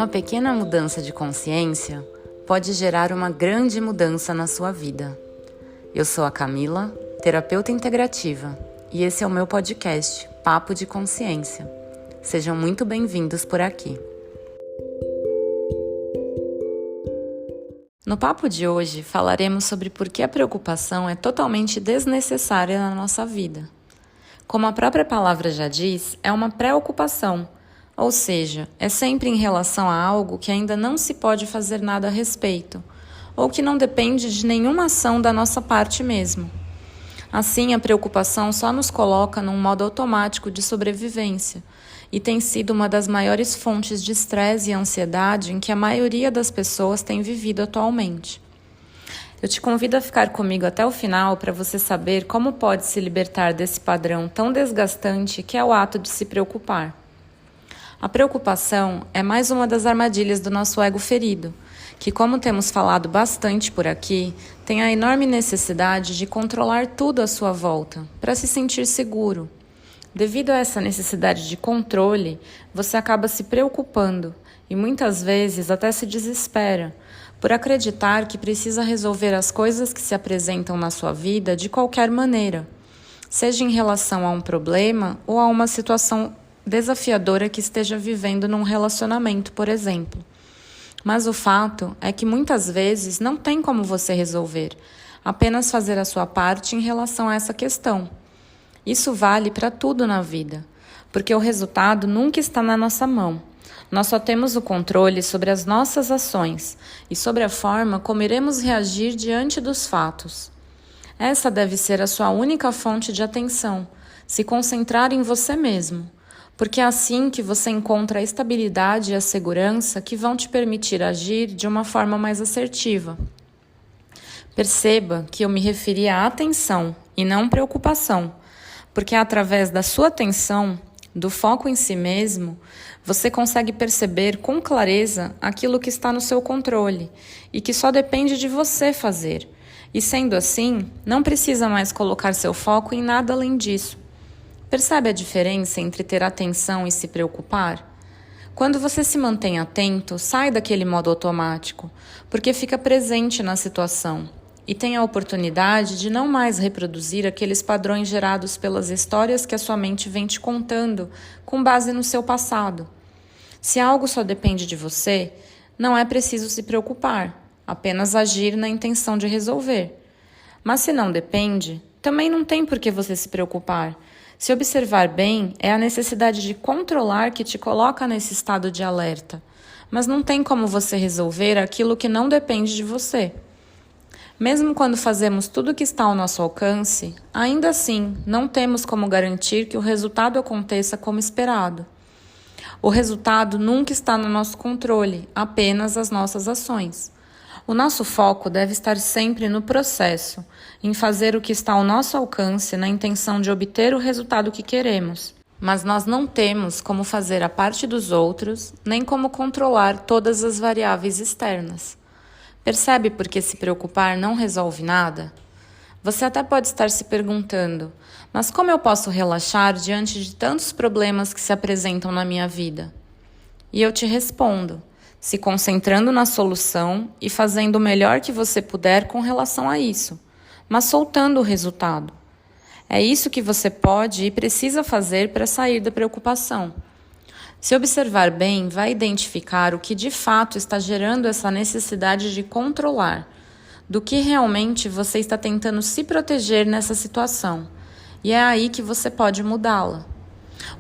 Uma pequena mudança de consciência pode gerar uma grande mudança na sua vida. Eu sou a Camila, terapeuta integrativa, e esse é o meu podcast, Papo de Consciência. Sejam muito bem-vindos por aqui. No papo de hoje, falaremos sobre por que a preocupação é totalmente desnecessária na nossa vida. Como a própria palavra já diz, é uma preocupação, ou seja, é sempre em relação a algo que ainda não se pode fazer nada a respeito, ou que não depende de nenhuma ação da nossa parte mesmo. Assim, a preocupação só nos coloca num modo automático de sobrevivência e tem sido uma das maiores fontes de estresse e ansiedade em que a maioria das pessoas tem vivido atualmente. Eu te convido a ficar comigo até o final para você saber como pode se libertar desse padrão tão desgastante que é o ato de se preocupar. A preocupação é mais uma das armadilhas do nosso ego ferido, que, como temos falado bastante por aqui, tem a enorme necessidade de controlar tudo à sua volta, para se sentir seguro. Devido a essa necessidade de controle, você acaba se preocupando e muitas vezes até se desespera, por acreditar que precisa resolver as coisas que se apresentam na sua vida de qualquer maneira, seja em relação a um problema ou a uma situação desafiadora que esteja vivendo num relacionamento, por exemplo. Mas o fato é que muitas vezes não tem como você resolver, apenas fazer a sua parte em relação a essa questão. Isso vale para tudo na vida, porque o resultado nunca está na nossa mão. Nós só temos o controle sobre as nossas ações e sobre a forma como iremos reagir diante dos fatos. Essa deve ser a sua única fonte de atenção, se concentrar em você mesmo, porque é assim que você encontra a estabilidade e a segurança que vão te permitir agir de uma forma mais assertiva. Perceba que eu me referi à atenção e não preocupação, porque é através da sua atenção, do foco em si mesmo, você consegue perceber com clareza aquilo que está no seu controle e que só depende de você fazer. E sendo assim, não precisa mais colocar seu foco em nada além disso. Percebe a diferença entre ter atenção e se preocupar? Quando você se mantém atento, sai daquele modo automático, porque fica presente na situação e tem a oportunidade de não mais reproduzir aqueles padrões gerados pelas histórias que a sua mente vem te contando com base no seu passado. Se algo só depende de você, não é preciso se preocupar, apenas agir na intenção de resolver. Mas se não depende, também não tem por que você se preocupar. Se observar bem, é a necessidade de controlar que te coloca nesse estado de alerta, mas não tem como você resolver aquilo que não depende de você. Mesmo quando fazemos tudo o que está ao nosso alcance, ainda assim não temos como garantir que o resultado aconteça como esperado. O resultado nunca está no nosso controle, apenas as nossas ações. O nosso foco deve estar sempre no processo, em fazer o que está ao nosso alcance na intenção de obter o resultado que queremos. Mas nós não temos como fazer a parte dos outros, nem como controlar todas as variáveis externas. Percebe por que se preocupar não resolve nada? Você até pode estar se perguntando, mas como eu posso relaxar diante de tantos problemas que se apresentam na minha vida? E eu te respondo, se concentrando na solução e fazendo o melhor que você puder com relação a isso, mas soltando o resultado. É isso que você pode e precisa fazer para sair da preocupação. Se observar bem, vai identificar o que de fato está gerando essa necessidade de controlar, do que realmente você está tentando se proteger nessa situação, e é aí que você pode mudá-la.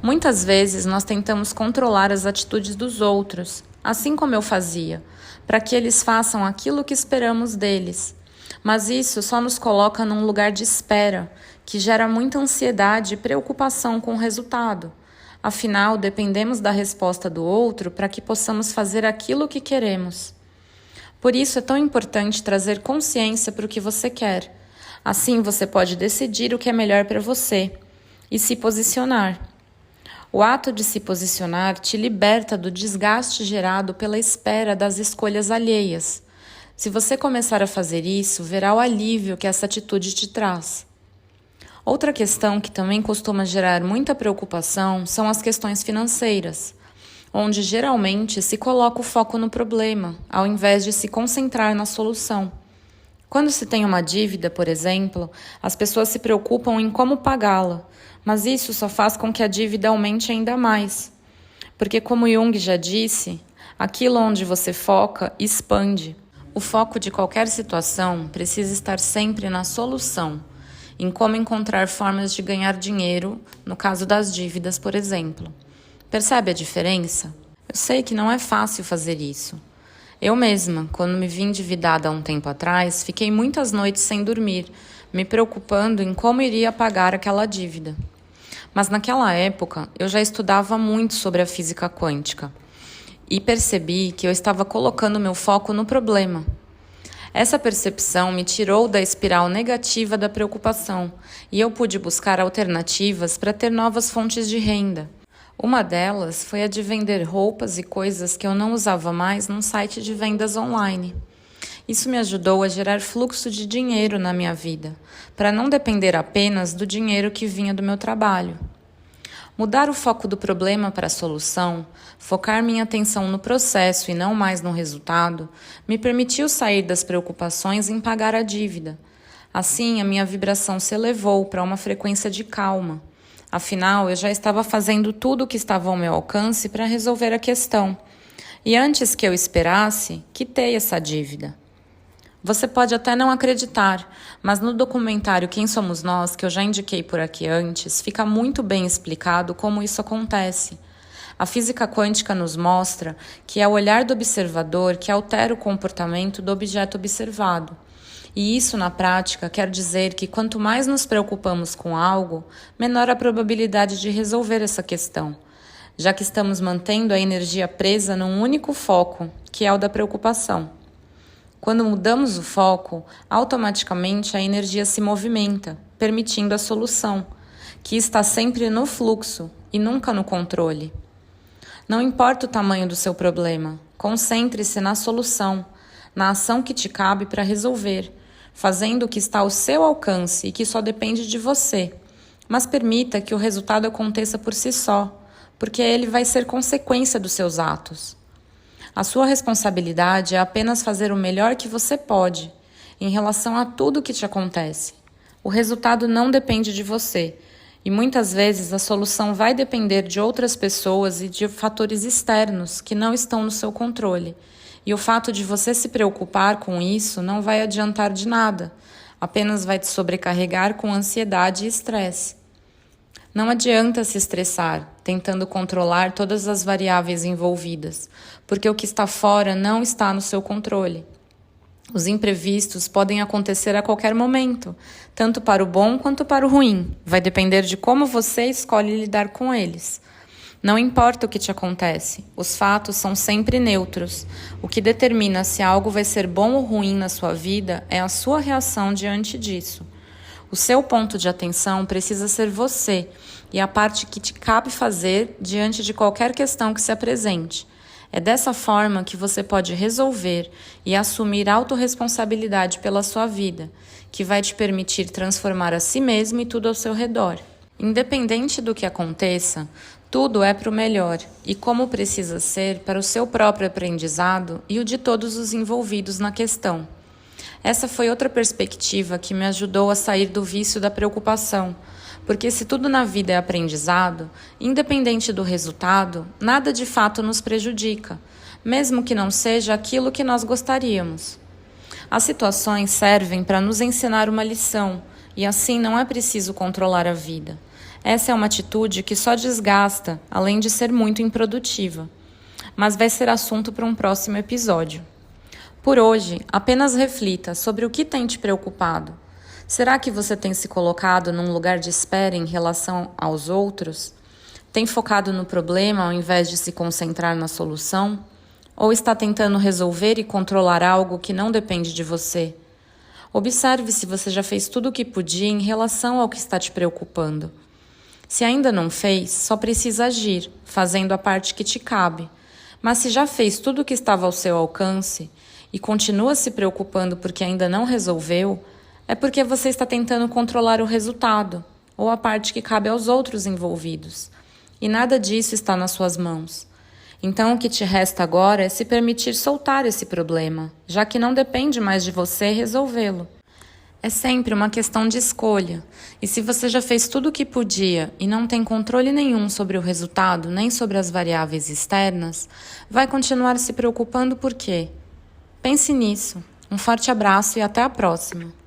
Muitas vezes nós tentamos controlar as atitudes dos outros, assim como eu fazia, para que eles façam aquilo que esperamos deles. Mas isso só nos coloca num lugar de espera, que gera muita ansiedade e preocupação com o resultado. Afinal, dependemos da resposta do outro para que possamos fazer aquilo que queremos. Por isso é tão importante trazer consciência para o que você quer. Assim você pode decidir o que é melhor para você e se posicionar. O ato de se posicionar te liberta do desgaste gerado pela espera das escolhas alheias. Se você começar a fazer isso, verá o alívio que essa atitude te traz. Outra questão que também costuma gerar muita preocupação são as questões financeiras. onde geralmente se coloca o foco no problema, ao invés de se concentrar na solução. Quando se tem uma dívida, por exemplo, as pessoas se preocupam em como pagá-la, mas isso só faz com que a dívida aumente ainda mais. Porque, como Jung já disse, aquilo onde você foca expande. O foco de qualquer situação precisa estar sempre na solução, em como encontrar formas de ganhar dinheiro, no caso das dívidas, por exemplo. Percebe a diferença? Eu sei que não é fácil fazer isso. Eu mesma, quando me vi endividada há um tempo atrás, fiquei muitas noites sem dormir, me preocupando em como iria pagar aquela dívida. Mas naquela época, eu já estudava muito sobre a física quântica e percebi que eu estava colocando meu foco no problema. Essa percepção me tirou da espiral negativa da preocupação e eu pude buscar alternativas para ter novas fontes de renda. Uma delas foi a de vender roupas e coisas que eu não usava mais num site de vendas online. Isso me ajudou a gerar fluxo de dinheiro na minha vida, para não depender apenas do dinheiro que vinha do meu trabalho. Mudar o foco do problema para a solução, focar minha atenção no processo e não mais no resultado, me permitiu sair das preocupações em pagar a dívida. Assim, a minha vibração se elevou para uma frequência de calma. Afinal, eu já estava fazendo tudo o que estava ao meu alcance para resolver a questão. E antes que eu esperasse, quitei essa dívida. Você pode até não acreditar, mas no documentário Quem Somos Nós, que eu já indiquei por aqui antes, fica muito bem explicado como isso acontece. A física quântica nos mostra que é o olhar do observador que altera o comportamento do objeto observado. E isso, na prática, quer dizer que quanto mais nos preocupamos com algo, menor a probabilidade de resolver essa questão, já que estamos mantendo a energia presa num único foco, que é o da preocupação. Quando mudamos o foco, automaticamente a energia se movimenta, permitindo a solução, que está sempre no fluxo e nunca no controle. Não importa o tamanho do seu problema, concentre-se na solução, na ação que te cabe para resolver, fazendo o que está ao seu alcance e que só depende de você, mas permita que o resultado aconteça por si só, porque ele vai ser consequência dos seus atos. A sua responsabilidade é apenas fazer o melhor que você pode em relação a tudo que te acontece. O resultado não depende de você e muitas vezes a solução vai depender de outras pessoas e de fatores externos que não estão no seu controle. E o fato de você se preocupar com isso não vai adiantar de nada, apenas vai te sobrecarregar com ansiedade e estresse. Não adianta se estressar, tentando controlar todas as variáveis envolvidas, porque o que está fora não está no seu controle. Os imprevistos podem acontecer a qualquer momento, tanto para o bom quanto para o ruim. Vai depender de como você escolhe lidar com eles. Não importa o que te acontece, os fatos são sempre neutros. O que determina se algo vai ser bom ou ruim na sua vida é a sua reação diante disso. O seu ponto de atenção precisa ser você e a parte que te cabe fazer diante de qualquer questão que se apresente. É dessa forma que você pode resolver e assumir autorresponsabilidade pela sua vida, que vai te permitir transformar a si mesmo e tudo ao seu redor. Independente do que aconteça, tudo é para o melhor e como precisa ser para o seu próprio aprendizado e o de todos os envolvidos na questão. Essa foi outra perspectiva que me ajudou a sair do vício da preocupação, porque se tudo na vida é aprendizado, independente do resultado, nada de fato nos prejudica, mesmo que não seja aquilo que nós gostaríamos. As situações servem para nos ensinar uma lição e assim não é preciso controlar a vida. Essa é uma atitude que só desgasta, além de ser muito improdutiva. Mas vai ser assunto para um próximo episódio. Por hoje, apenas reflita sobre o que tem te preocupado. Será que você tem se colocado num lugar de espera em relação aos outros? Tem focado no problema ao invés de se concentrar na solução? Ou está tentando resolver e controlar algo que não depende de você? Observe se você já fez tudo o que podia em relação ao que está te preocupando. Se ainda não fez, só precisa agir, fazendo a parte que te cabe. Mas se já fez tudo o que estava ao seu alcance e continua se preocupando porque ainda não resolveu, é porque você está tentando controlar o resultado ou a parte que cabe aos outros envolvidos. E nada disso está nas suas mãos. Então, o que te resta agora é se permitir soltar esse problema, já que não depende mais de você resolvê-lo. É sempre uma questão de escolha, e se você já fez tudo o que podia e não tem controle nenhum sobre o resultado, nem sobre as variáveis externas, vai continuar se preocupando por quê? Pense nisso. Um forte abraço e até a próxima!